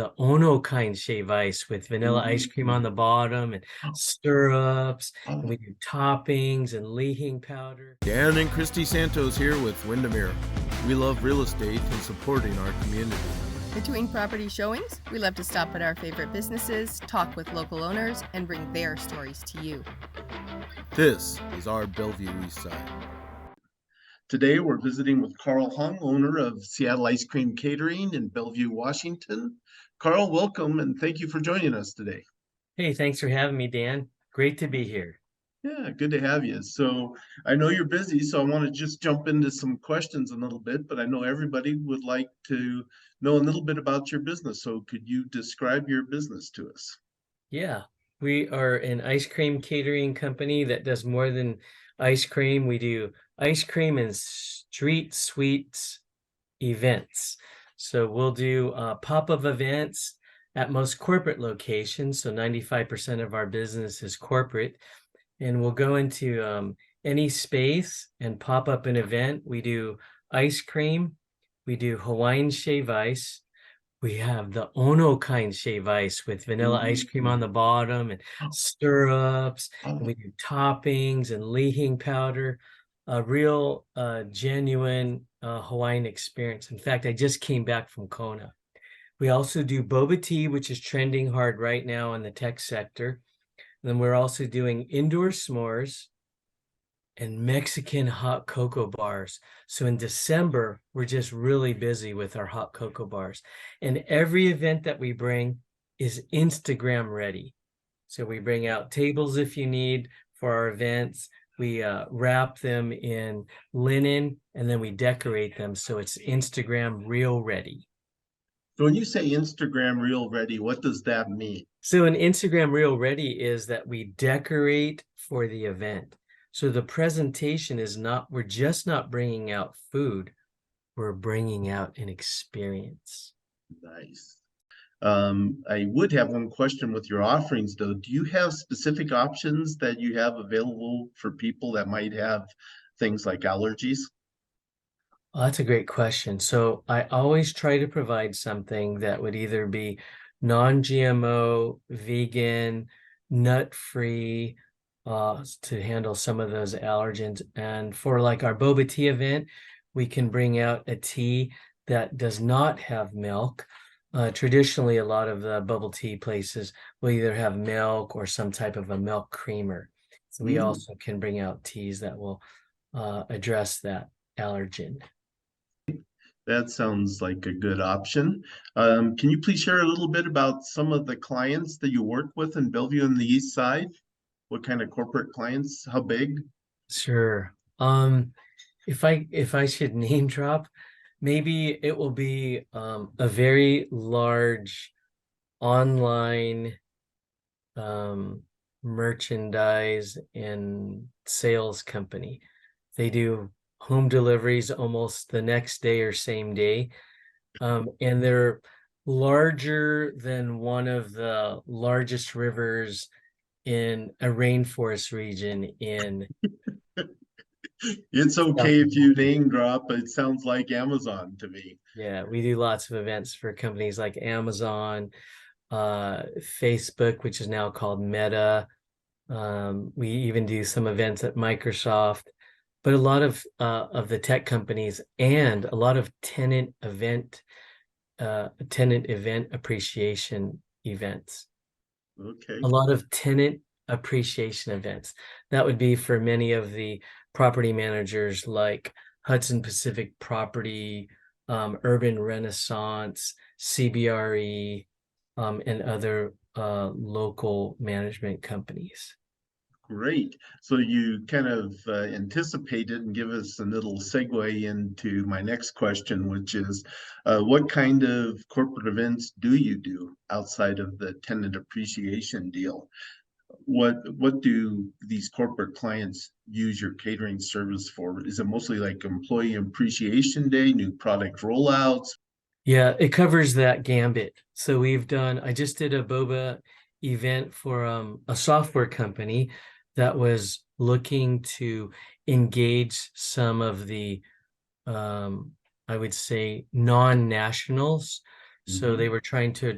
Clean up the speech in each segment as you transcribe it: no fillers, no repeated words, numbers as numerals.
the Ono kind shave ice with vanilla ice cream on the bottom and syrups, and we do toppings and leaking powder. Dan and Christy Santos here with Windermere. We love real estate and supporting our community. Between property showings, we love to stop at our favorite businesses, talk with local owners, and bring their stories to you. This is our Bellevue Eastside. Today, we're visiting with Carl Hung, owner of Seattle Ice Cream Catering in Bellevue, Washington. Carl, welcome, and thank you for joining us today. Hey, thanks for having me, Dan. Great to be here. Yeah, good to have you. So I know you're busy, so I want to just jump into some questions a little bit, but I know everybody would like to know a little bit about your business. So could you describe your business to us? Yeah, we are an ice cream catering company that does more than ice cream. We do ice cream and street sweets events. So we'll do pop-up events at most corporate locations. So 95% of our business is corporate. And we'll go into any space and pop up an event. We do ice cream. We do Hawaiian shave ice. We have the Ono kind shave ice with vanilla ice cream on the bottom and syrups. And we do toppings and leaking powder. A real genuine Hawaiian experience. In fact, I just came back from Kona. We also do boba tea, which is trending hard right now in the tech sector. And then we're also doing indoor s'mores and Mexican hot cocoa bars. So in December, we're just really busy with our hot cocoa bars. And every event that we bring is Instagram ready. So we bring out tables if you need for our events. We wrap them in linen and then we decorate them so it's Instagram reel ready. So when you say Instagram reel ready, what does that mean? So an Instagram reel ready is that we decorate for the event. So the presentation is not, we're just not bringing out food, we're bringing out an experience. Nice. I would have one question with your offerings though. Do you have specific options that you have available for people that might have things like allergies? Oh, that's a great question. So I always try to provide something that would either be non-GMO, vegan, nut-free, to handle some of those allergens. And for like our boba tea event, we can bring out a tea that does not have milk. Traditionally, a lot of the bubble tea places will either have milk or some type of a milk creamer. So we also can bring out teas that will address that allergen. That sounds like a good option. Can you please share a little bit about some of the clients that you work with in Bellevue and the East Side? What kind of corporate clients? How big? Sure. If I should name drop, maybe it will be a very large online merchandise and sales company. They do home deliveries almost the next day or same day. And they're larger than one of the largest rivers in a rainforest region in It's okay if you name drop. It sounds like Amazon to me. Yeah, we do lots of events for companies like Amazon, Facebook, which is now called Meta. We even do some events at Microsoft, but a lot of the tech companies and a lot of tenant event appreciation events. Okay. A lot of tenant appreciation events. That would be for many of the property managers like Hudson Pacific Property, Urban Renaissance, CBRE, and other local management companies. Great. So you kind of anticipated and give us a little segue into my next question, which is what kind of corporate events do you do outside of the tenant appreciation deal? What do these corporate clients use your catering service for? Is it mostly like Employee Appreciation Day, new product rollouts? Yeah, it covers that gambit. So we've done, I just did a boba event for a software company that was looking to engage some of the, I would say, non-nationals. So they Mhm. were trying to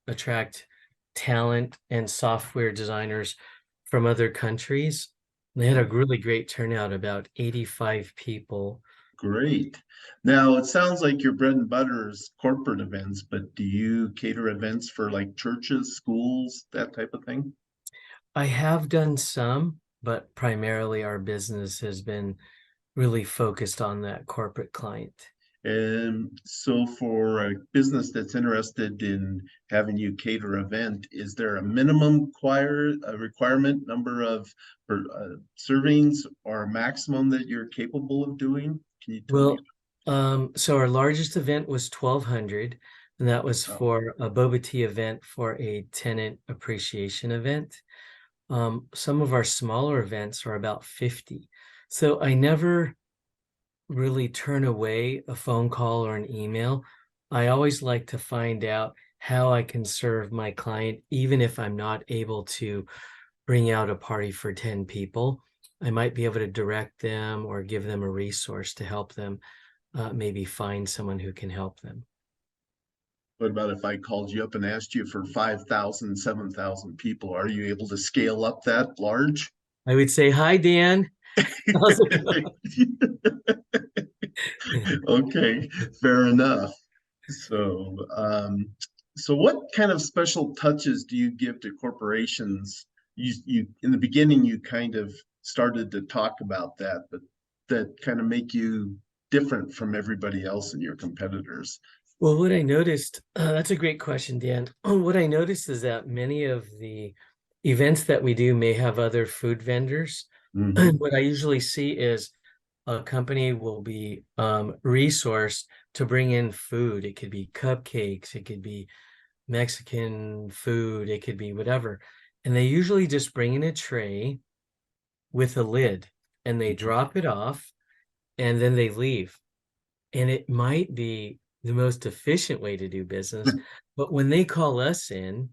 attract talent and software designers from other countries. They had a really great turnout, about 85 people. Great. Now, it sounds like your bread and butter is corporate events, but do you cater events for like churches, schools, that type of thing? I have done some, but primarily our business has been really focused on that corporate client. And so for a business that's interested in having you cater event, is there a minimum a requirement number of servings or a maximum that you're capable of doing? Can you tell me? Well, so our largest event was 1,200, and that was Oh, for a boba tea event for a tenant appreciation event. Some of our smaller events are about 50. So I never really turn away a phone call or an email. I always like to find out how I can serve my client, even if I'm not able to bring out a party for 10 people. I might be able to direct them or give them a resource to help them maybe find someone who can help them. what about if I called you up and asked you for 5,000, 7,000 people? Are you able to scale up that large? I would say, hi, Dan. How's it going? Okay, fair enough. So what kind of special touches do you give to corporations? You in the beginning you kind of started to talk about that, but that kind of make you different from everybody else and your competitors. Well, what I noticed, that's a great question, Dan. What I noticed is that many of the events that we do may have other food vendors. Hmm. What I usually see is a company will be resourced to bring in food. It could be cupcakes, it could be Mexican food, it could be whatever. And they usually just bring in a tray with a lid and they drop it off and then they leave. And it might be the most efficient way to do business. But when they call us in,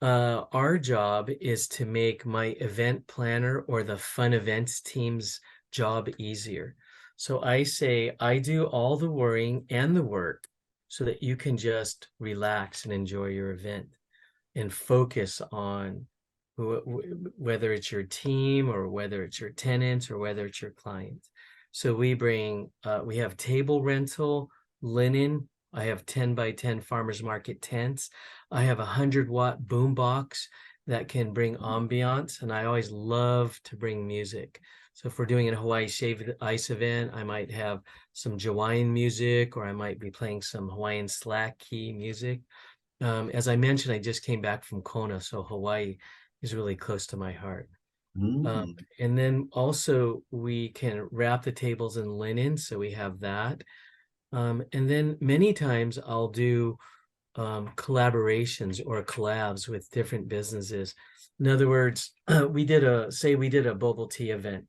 our job is to make my event planner or the fun events team's job easier. So I say I do all the worrying and the work so that you can just relax and enjoy your event and focus on whether it's your team or whether it's your tenants or whether it's your clients. So we have table rental, linen. I have 10 by 10 farmers market tents. I have a 100-watt boom box that can bring ambiance, and I always love to bring music. So if we're doing a Hawaii Shave Ice event, I might have some Hawaiian music, or I might be playing some Hawaiian slack key music. As I mentioned, I just came back from Kona, so Hawaii is really close to my heart. Um, Mm. and then also we can wrap the tables in linen, so we have that. And then many times I'll do collaborations or collabs with different businesses. In other words, we did a bubble tea event,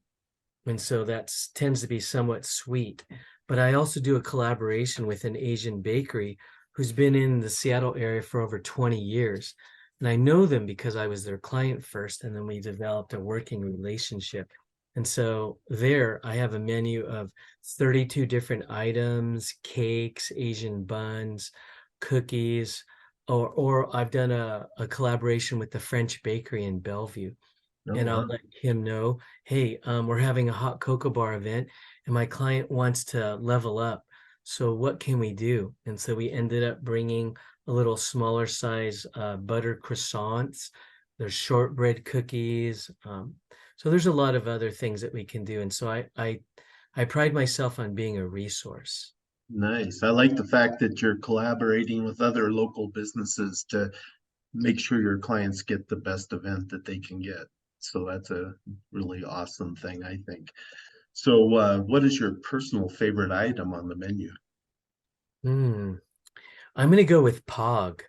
and so that tends to be somewhat sweet. But I also do a collaboration with an Asian bakery who's been in the Seattle area for over 20 years. And I know them because I was their client first, and then we developed a working relationship. And so there I have a menu of 32 different items, cakes, Asian buns, cookies, or I've done a collaboration with the French bakery in Bellevue. Oh, And I'll wow. let him know, hey, we're having a hot cocoa bar event and my client wants to level up. So what can we do? And so we ended up bringing a little smaller size butter croissants. There's shortbread cookies. So there's a lot of other things that we can do. And so I pride myself on being a resource. Nice. I like the fact that you're collaborating with other local businesses to make sure your clients get the best event that they can get. So that's a really awesome thing, I think. So, what is your personal favorite item on the menu? Hmm. I'm going to go with Pog.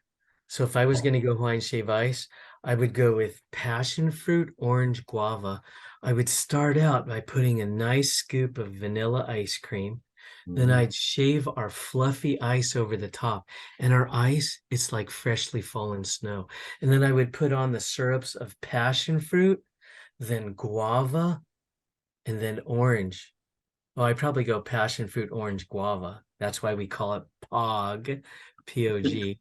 So if I was going to go Hawaiian Shave Ice, I would go with passion fruit, orange, guava. I would start out by putting a nice scoop of vanilla ice cream. Then Mm. I'd shave our fluffy ice over the top. And our ice, it's like freshly fallen snow. And then I would put on the syrups of passion fruit, then guava, and then orange. Oh, I'd probably go passion fruit, orange, guava. That's why we call it POG, POG.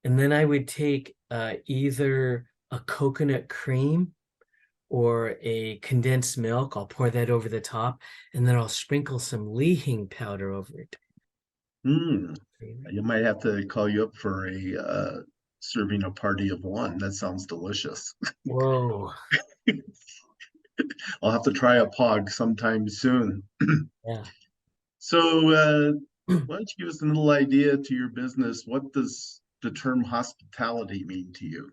And then I would take either a coconut cream or a condensed milk. I'll pour that over the top, and then I'll sprinkle some Li-Hing powder over it. You might have to call you up for a serving a party of one. That sounds delicious. Whoa. I'll have to try a pog sometime soon. Yeah. So why don't you give us a little idea to your business? What does the term hospitality mean to you?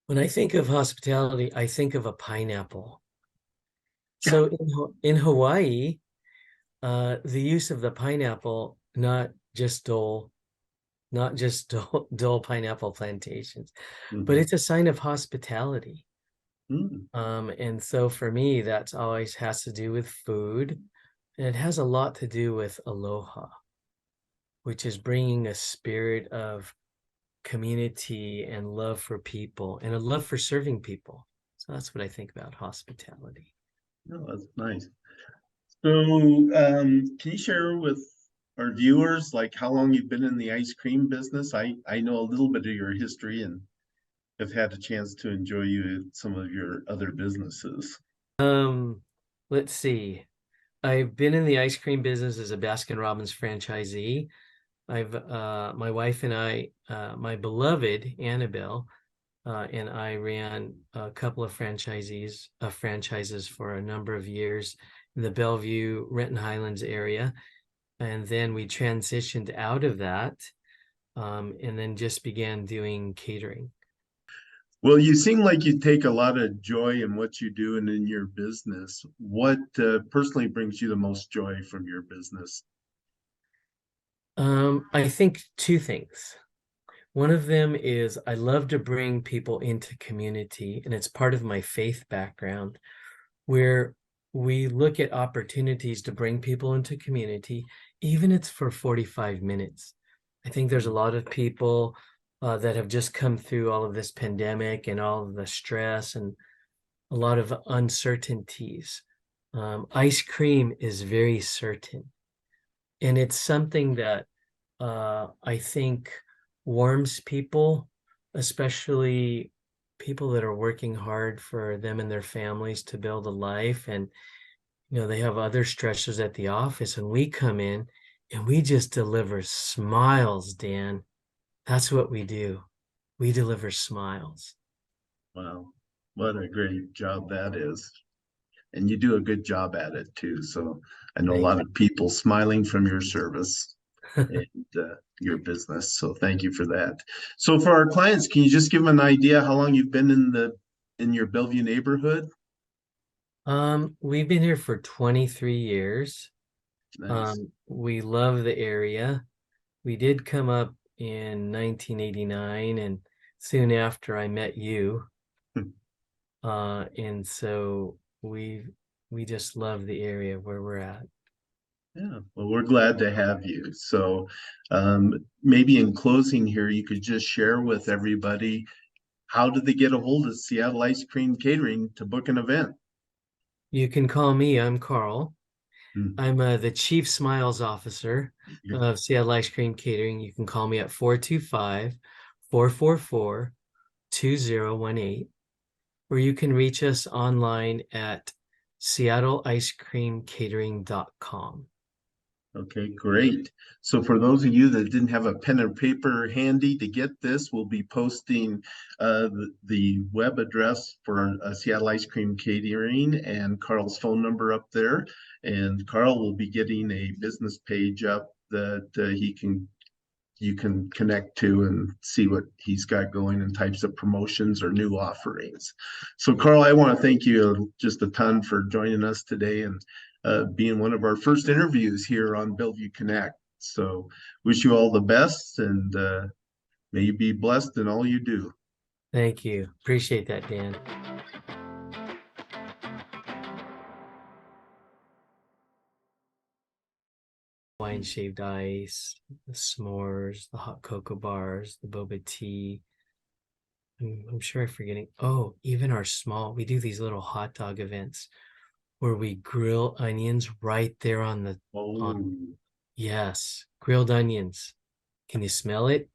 When I think of hospitality, I think of a pineapple. So in Hawaii, the use of the pineapple, not just dull pineapple plantations, but it's a sign of hospitality. And so for me, that's always has to do with food. And it has a lot to do with aloha, which is bringing a spirit of community and love for people and a love for serving people. So that's what I think about hospitality. Oh, that's nice. So can you share with our viewers like how long you've been in the ice cream business? I know a little bit of your history and have had a chance to enjoy you at some of your other businesses. Let's see. I've been in the ice cream business as a Baskin-Robbins franchisee. My wife and I, my beloved Annabelle, and I ran a couple of franchises for a number of years in the Bellevue, Renton Highlands area. And then we transitioned out of that, and then just began doing catering. Well, you seem like you take a lot of joy in what you do and in your business. What personally brings you the most joy from your business? I think two things. One of them is I love to bring people into community, and it's part of my faith background, where we look at opportunities to bring people into community, even if it's for 45 minutes. I think there's a lot of people that have just come through all of this pandemic and all of the stress and a lot of uncertainties. Ice cream is very certain. And it's something that I think warms people, especially people that are working hard for them and their families to build a life. And, you know, they have other stressors at the office, and we come in and we just deliver smiles, Dan. That's what we do. We deliver smiles. Wow, what a great job that is. And you do a good job at it too. So I know a lot of people smiling from your service and your business. So thank you for that. So for our clients, can you just give them an idea how long you've been in your Bellevue neighborhood? We've been here for 23 years. Nice. We love the area. We did come up in 1989, and soon after I met you. And so we just love the area where we're at. Yeah, well, we're glad to have you. So maybe in closing here, you could just share with everybody, how did they get a hold of Seattle Ice Cream Catering to book an event? You can call me. I'm Carl. I'm the Chief Smiles Officer of Seattle Ice Cream Catering. You can call me at 425-444-2018, or you can reach us online at seattleicecreamcatering.com. Okay, great. So for those of you that didn't have a pen and paper handy to get this, we'll be posting the web address for Seattle Ice Cream Catering and Carl's phone number up there. And Carl will be getting a business page up that you can connect to and see what he's got going and types of promotions or new offerings. So Carl, I want to thank you just a ton for joining us today and being one of our first interviews here on Bellevue Connect. So wish you all the best, and may you be blessed in all you do. Thank you. Appreciate that, Dan. Wine shaved ice, the s'mores, the hot cocoa bars, the boba tea. I'm sure I'm forgetting. Oh, even we do these little hot dog events where we grill onions right there on the, yes, grilled onions. Can you smell it?